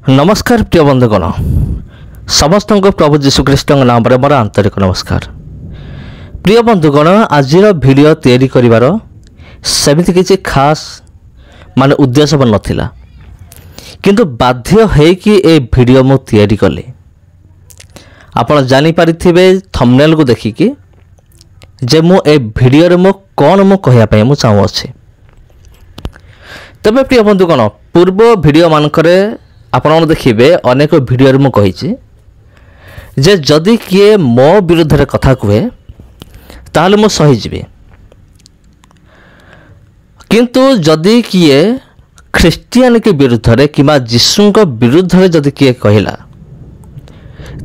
नमस्कार प्रिय बंधुगण समस्त प्रभु जीशुख्रीष्ट नाम मोर आंतरिक नमस्कार। प्रिय बंधुगण आज वीडियो तैयारी करिवार सेमिति किसी खास माने उद्देश्य नथिला, किंतु बाध्य है कि ए वीडियो मु तैयारी कली। आपण जानि पारिथिबे थंबनेल को देखिकी जे मु ए वीडियो रे मु कोन मु कहया पय मु चाहू अछि। तबे प्रिय बंधुगण पूर्व वीडियो मानकरे आपण देखिए अनेक वीडियो मु कही जे जदि किए मो विरुद्ध रे कथा कहे ताहले मु सहीजी, किंतु जदि किए ख्रिस्टियन के विरुद्ध रे किमा जीशु विरुद्ध रे जदि किए कहला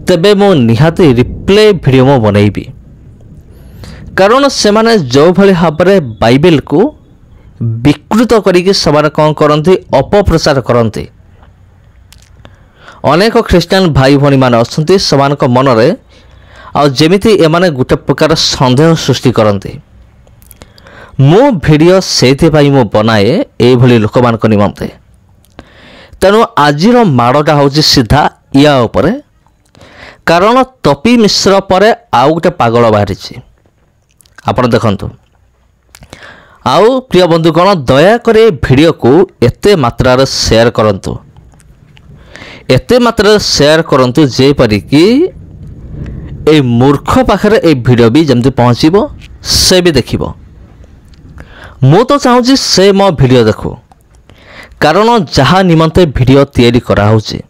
तेबे मु निहाती रिप्ले वीडियो मु बनैबी, कारण से माने जो भली भाव में बाइबल को विकृत करिके सबार कौन करती अपप्रचार करती। अनेक ख्रिस्टियन भाई भणी मान अच्छा समान मनरे आमिति एमाने गोटे प्रकार सन्देह सृष्टि करते। मो वीडियो से मु बनाए ये लोक मान निमंते। तेणु आज माड़टा हूँ सीधा या उपरे, कारण तपी मिश्र पर आउ गोटे पागल बाहरी आपण देखंतु। आउ प्रिय बंधुगण दयाकर वीडियो को एते मात्रा शेयर करंतु, एते मात्रा शेयर करंतु जेपरि कि ए मूर्ख पाखरे ए वीडियो भी जमती पहुँचबो से भी देखिबो। मु तो चाहूँगी से मो वीडियो देखो, कारण जहाँ निमंते वीडियो तैयारी करा होची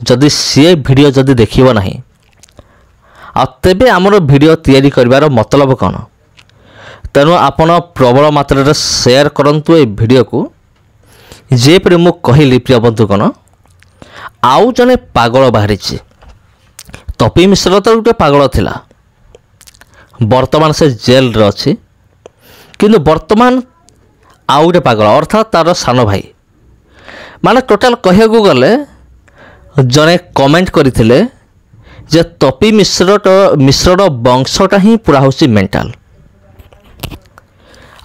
जदि सी वीडियो जदि देखिबो नाही आ तेबे हमर वीडियो तैयारी करिवार मतलब कौन। तेणु आपण प्रबल मात्रा शेयर करंतु ए वीडियो को। जेपरि मु कहली प्रिय बंधुगण आउ जने पागल बाहरी तपी मिश्र तो गोटे पागल थिला, वर्तमान से जेल रे अछि, किंतु वर्तमान आउ गोटे पागल अर्थात तार सान भाई माने टोटाल कहया गले जने कमेंट करथिले जे तपी मिश्र वंशटा ही पूरा होसी मेंटल।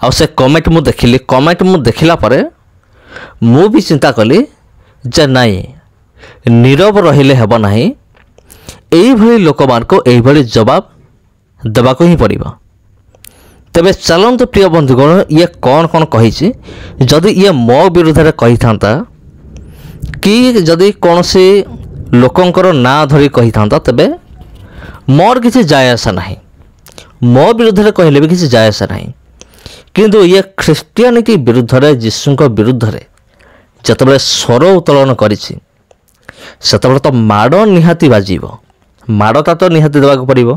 आ से कमेंट मु देखिली, कमेंट मु देखिला परे मु भी चिंता कली जे नाई नीरव रहिले हेबो नाही, एई भली लोक मान को एई भली जवाब देबा को ही पड़िबो। तबे चलंतु प्रिय बंधुगण ये कौन कौन कही जदि ये मो विरुद्ध रे कही थांता कि जदि कौन से लोकंकर ना धरी कही थांता तेबे मोर किसी जाय आसा नाही, मो विरुद्ध रे कहले भी किसी जाय आसा नाही। किंतु ये ख्रिस्टियानिटी विरुद्ध रे जीशु विरुद्ध रे जतबे स्वर उत्तोलन करिछि सेतबे तो माड़ निहाती बाजिबो, माड़टा तो निहाती देवाक पड़िबो।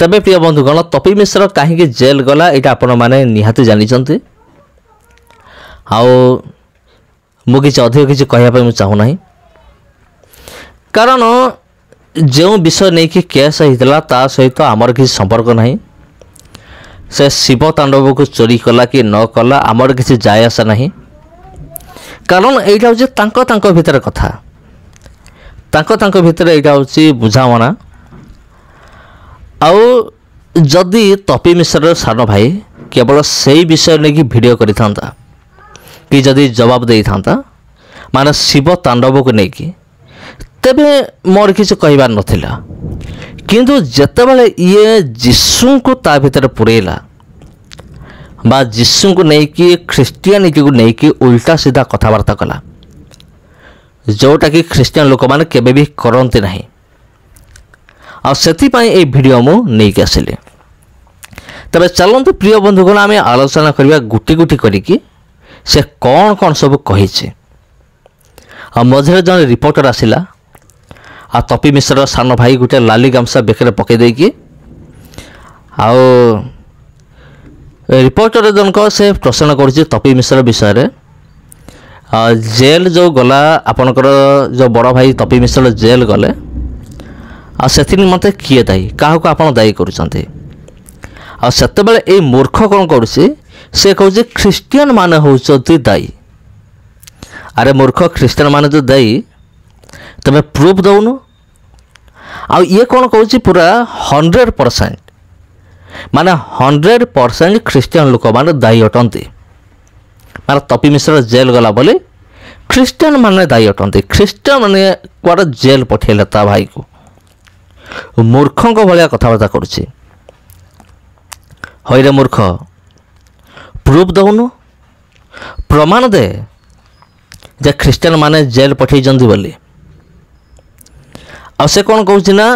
तबे प्रिय बंधुगण तपी मिश्र कहीं जेल गला यहाँ आपण मैंने निहाती जानी। आउ मु किसी अधिक किसी कहवाई चाहूना, कारण जो विषय नहीं कि केस होता ता सहित आमर किसी संपर्क नहीं। से शिव तांडव को चोरी कला कि न कला आमर किसी जाय आसा नहीं, कारण यहाँ हूँ तांको भितर कथा, तांको भितर यहाँ हूँ बुझामणा। आउ जदि तपी मिश्र सान भाई केवल से विषय नहीं कि वीडियो करि थांता कि जदि जवाब दे थांता माने शिव तांडव को लेकिन तेबे मोर किसी कहबार नथिला। किंतु जेतेबेले ये जीशु को ता भितर पुरेला बा जीशु को लेकिन ख्रिस्टियानिटी को लेकिन उल्टा सीधा कथबार्ता कला जोटा कि ख्रिस्टियन लोक माने केबे भी करते नहीं। आ सेति पई ए वीडियो मु नेकी आसिले। तबे चलंतु प्रिय बंधुगण आमे आलोचना करबा गुटी गुटी करिकी से कौन कौन सब कही छे। आ मझे जन रिपोर्टर आसिला आ तपी मिश्र सान भाई गोटे लाली गामसा बेकरे पकई देकी आउ रिपोर्टर जनक से प्रश्न कर तपी मिश्र विषय रे जेल जो गला आपणकर जो बड़ भाई तपी मिश्र जेल गले आ से मत किए दायी क्या आप दायी करते ए मूर्ख कौन कर से कहे ख्रिस्टियन माने होउछंती दायी। अरे मूर्ख ख्रिस्टियन माने जो दायी तबे प्रूफ दौनु। आ ये कौन कहूँ पूरा 100% माने 100% ख्रिस्टियन लोक माने दायी अटंती। माने तपी मिश्र जेल गला बोले ଖ୍ରୀଷ୍ଟିଆନ ମାନେ ଦାୟୀ ଅଟନ୍ତି। ଖ୍ରୀଷ୍ଟିଆନ ମାନେ କୁଆଡ଼େ ଜେଲ୍ ପଠାଇଲେ ତା ଭାଇକୁ। ମୂର୍ଖଙ୍କ ଭଳିଆ କଥାବାର୍ତ୍ତା କରୁଛି। ହଇରେ ମୂର୍ଖ, ପ୍ରୁଫ୍ ଦେଉନୁ, ପ୍ରମାଣ ଦେ ଯେ ଖ୍ରୀଷ୍ଟିଆନ ମାନେ ଜେଲ୍ ପଠାଇଛନ୍ତି ବୋଲି। ଆଉ ସେ କ'ଣ କହୁଛି ନା,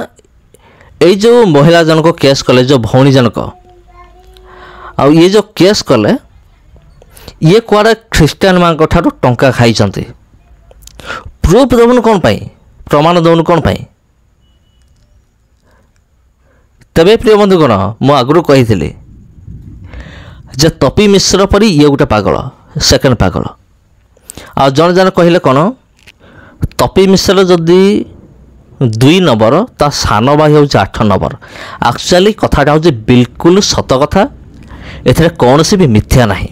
ଏଇ ଯେଉଁ ମହିଳା ଜଣକ କେସ୍ କଲେ, ଯେଉଁ ଭଉଣୀ ଜଣକ, ଆଉ ଇଏ ଯେଉଁ କେସ୍ କଲେ, ଇଏ କୁଆଡ଼େ ଖ୍ରୀଷ୍ଟିଆନ ମାନଙ୍କ ଠାରୁ ଟଙ୍କା ଖାଇଛନ୍ତି। ପ୍ରୁଫ୍ ଦେଉନୁ କ'ଣ ପାଇଁ, ପ୍ରମାଣ ଦେଉନୁ କ'ଣ ପାଇଁ? ତେବେ ପ୍ରିୟ ବନ୍ଧୁଗଣ, ମୁଁ ଆଗରୁ କହିଥିଲି ଯେ ତପି ମିଶ୍ର ପରି ଇଏ ଗୋଟେ ପାଗଳ, ସେକେଣ୍ଡ ପାଗଳ। ଆଉ ଜଣେ ଜଣେ କହିଲେ କ'ଣ, ତପି ମିଶ୍ର ଯଦି 2 ନମ୍ବର, ତା ସାନ ଭାଇ ହେଉଛି 8 ନମ୍ବର। ଆକ୍ଚୁଆଲି କଥାଟା ହେଉଛି ବିଲକୁଲ ସତ କଥା, ଏଥିରେ କୌଣସି ବି ମିଥ୍ୟା ନାହିଁ।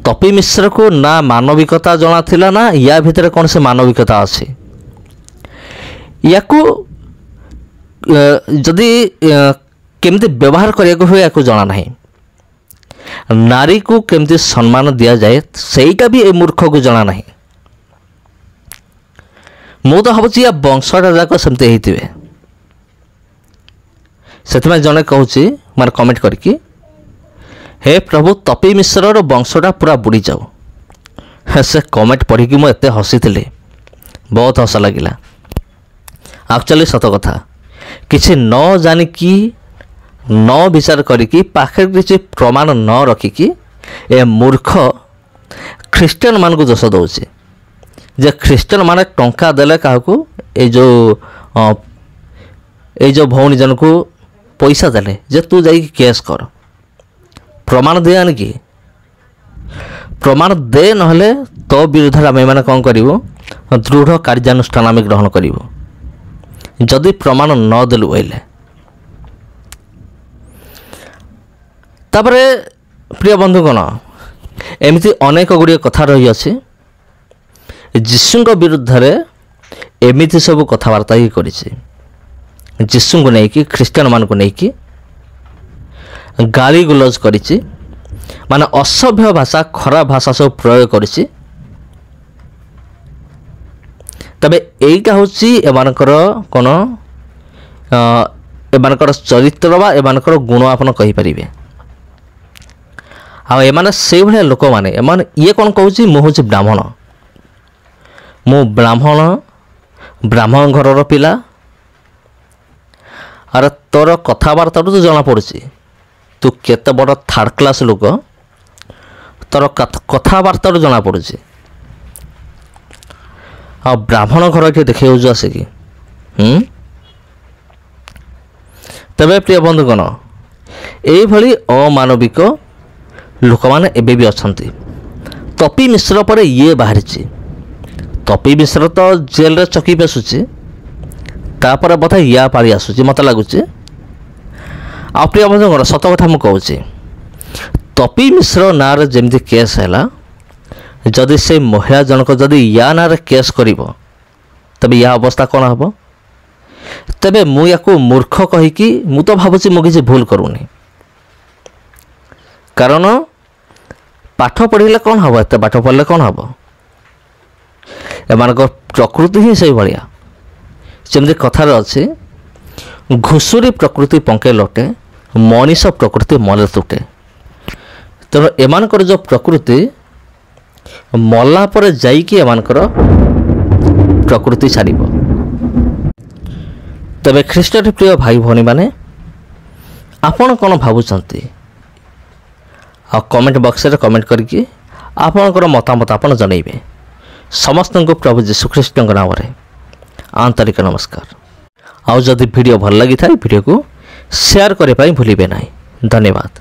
ତପି ମିଶ୍ରକୁ ନା ମାନବିକତା ଜଣାଥିଲା, ନା ୟା ଭିତରେ କୌଣସି ମାନବିକତା ଅଛି। ୟାକୁ ଯଦି କେମିତି ବ୍ୟବହାର କରିବାକୁ ହୁଏ ୟାକୁ ଜଣା ନାହିଁ। ନାରୀକୁ କେମିତି ସମ୍ମାନ ଦିଆଯାଏ ସେଇଟା ବି ଏ ମୂର୍ଖକୁ ଜଣା ନାହିଁ। ମୁଁ ତ ଭାବୁଛି ୟା ବଂଶଟା ଯାକ ସେମିତି ହେଇଥିବେ। ସେଥିପାଇଁ ଜଣେ କହୁଛି, ମାନେ କମେଣ୍ଟ କରିକି, ହେ ପ୍ରଭୁ ତପି ମିଶ୍ରର ବଂଶଟା ପୁରା ବୁଡ଼ି ଯାଉ। ସେ କମେଣ୍ଟ ପଢ଼ିକି ମୁଁ ଏତେ ହସିଥିଲି, ବହୁତ ହସ ଲାଗିଲା। ଆକ୍ଚୁଆଲି ସତ କଥା, କିଛି ନ ଜାଣିକି, ନ ବିଚାର କରିକି, ପାଖରେ କିଛି ପ୍ରମାଣ ନ ରଖିକି ଏ ମୂର୍ଖ ଖ୍ରୀଷ୍ଟିଆନ ମାନଙ୍କୁ ଦୋଷ ଦେଉଛି ଯେ ଖ୍ରୀଷ୍ଟିଆନ ମାନେ ଟଙ୍କା ଦେଲେ କାହାକୁ, ଏଇ ଯେଉଁ ଭଉଣୀ ଜଣକୁ ପଇସା ଦେଲେ ଯେ ତୁ ଯାଇକି କେସ୍ କର। ପ୍ରମାଣ ଦେ, ଆଣିକି ପ୍ରମାଣ ଦେ, ନହେଲେ ତୋ ବିରୁଦ୍ଧରେ ଆମେ ମାନେ କ'ଣ କରିବୁ, ଦୃଢ଼ କାର୍ଯ୍ୟାନୁଷ୍ଠାନ ଆମେ ଗ୍ରହଣ କରିବୁ। ଯଦି ପ୍ରମାଣ ନ ଦେଲୁ ବୋଇଲେ। ତାପରେ ପ୍ରିୟ ବନ୍ଧୁଗଣ, ଏମିତି ଅନେକ ଗୁଡ଼ିଏ କଥା ରହିଅଛି। ଯୀଶୁଙ୍କ ବିରୁଦ୍ଧରେ ଏମିତି ସବୁ କଥାବାର୍ତ୍ତା ହିଁ କରିଛି। ଯୀଶୁଙ୍କୁ ନେଇକି, ଖ୍ରୀଷ୍ଟିଆନ ମାନଙ୍କୁ ନେଇକି ଗାଳି ଗୁଲଜ କରିଛି, ମାନେ ଅସଭ୍ୟ ଭାଷା, ଖରାପ ଭାଷା ସବୁ ପ୍ରୟୋଗ କରିଛି। ତେବେ ଏଇଟା ହେଉଛି ଏମାନଙ୍କର କ'ଣ, ଏମାନଙ୍କର ଚରିତ୍ର ବା ଏମାନଙ୍କର ଗୁଣ ଆପଣ କହିପାରିବେ। ଆଉ ଏମାନେ ସେଇଭଳିଆ ଲୋକମାନେ, ଇଏ କ'ଣ କହୁଛି, ମୁଁ ହେଉଛି ବ୍ରାହ୍ମଣ, ମୁଁ ବ୍ରାହ୍ମଣ ଘରର ପିଲା। ଆରେ ତୋର କଥାବାର୍ତ୍ତାରୁ ତ ଜଣାପଡ଼ୁଛି ତୁ କେତେ ବଡ଼ ଥାର୍ଡ଼ କ୍ଲାସ୍ ଲୋକ, ତୋର କଥାବାର୍ତ୍ତାରୁ ଜଣାପଡ଼ୁଛି। ଆଉ ବ୍ରାହ୍ମଣ ଘର ଏଠି ଦେଖାଇଯାଉଛୁ ଆସିକି। ତେବେ ପ୍ରିୟ ବନ୍ଧୁଗଣ, ଏଇଭଳି ଅମାନବିକ ଲୋକମାନେ ଏବେ ବି ଅଛନ୍ତି। ତପି ମିଶ୍ର ପରେ ଇଏ ବାହାରିଛି। ତପି ମିଶ୍ର ତ ଜେଲରେ ଚକି ପେଶୁଛି, ତାପରେ ବୋଧେ ୟା ପାଳି ଆସୁଛି ମୋତେ ଲାଗୁଛି। ଆଉ ପ୍ରିୟ ବନ୍ଧୁଗଣ, ସତ କଥା ମୁଁ କହୁଛି, ତପି ମିଶ୍ର ନାଁରେ ଯେମିତି କେସ୍ ହେଲା, ଯଦି ସେ ମହିଳା ଜଣକ ଯଦି ୟା ନାଁରେ କେସ୍ କରିବ, ତେବେ ୟା ଅବସ୍ଥା କ'ଣ ହେବ? ତେବେ ମୁଁ ୟାକୁ ମୂର୍ଖ କହିକି, ମୁଁ ତ ଭାବୁଛି ମୁଁ କିଛି ଭୁଲ କରୁନି। କାରଣ ପାଠ ପଢ଼ିଲେ କ'ଣ ହେବ, ଏତେ ପାଠ ପଢ଼ିଲେ କ'ଣ ହେବ? ଏମାନଙ୍କ ପ୍ରକୃତି ହିଁ ସେଇଭଳିଆ। ଯେମିତି କଥାରେ ଅଛି, ଘୁଷୁରୀ ପ୍ରକୃତି ପଙ୍କେ ଲୋଟେ, ମଣିଷ ପ୍ରକୃତି ମଲେ ତୁଟେ। ତେଣୁ ଏମାନଙ୍କର ଯେଉଁ ପ୍ରକୃତି, ମଲା ପରେ ଯାଇକି ଏମାନଙ୍କର ପ୍ରକୃତି ଛାଡ଼ିବ। ତେବେ ଖ୍ରୀଷ୍ଟରେ ପ୍ରିୟ ଭାଇ ଭଉଣୀମାନେ, ଆପଣ କ'ଣ ଭାବୁଛନ୍ତି? ଆଉ କମେଣ୍ଟ ବକ୍ସରେ କମେଣ୍ଟ କରିକି ଆପଣଙ୍କର ମତାମତ ଆପଣ ଜଣାଇବେ। ସମସ୍ତଙ୍କୁ ପ୍ରଭୁ ଯୀଶୁଖ୍ରୀଷ୍ଟଙ୍କ ନାମରେ ଆନ୍ତରିକ ନମସ୍କାର। ଆଉ ଯଦି ଭିଡ଼ିଓ ଭଲ ଲାଗିଥାଏ, ଭିଡ଼ିଓକୁ ସେୟାର କରିବା ପାଇଁ ଭୁଲିବେ ନାହିଁ। ଧନ୍ୟବାଦ।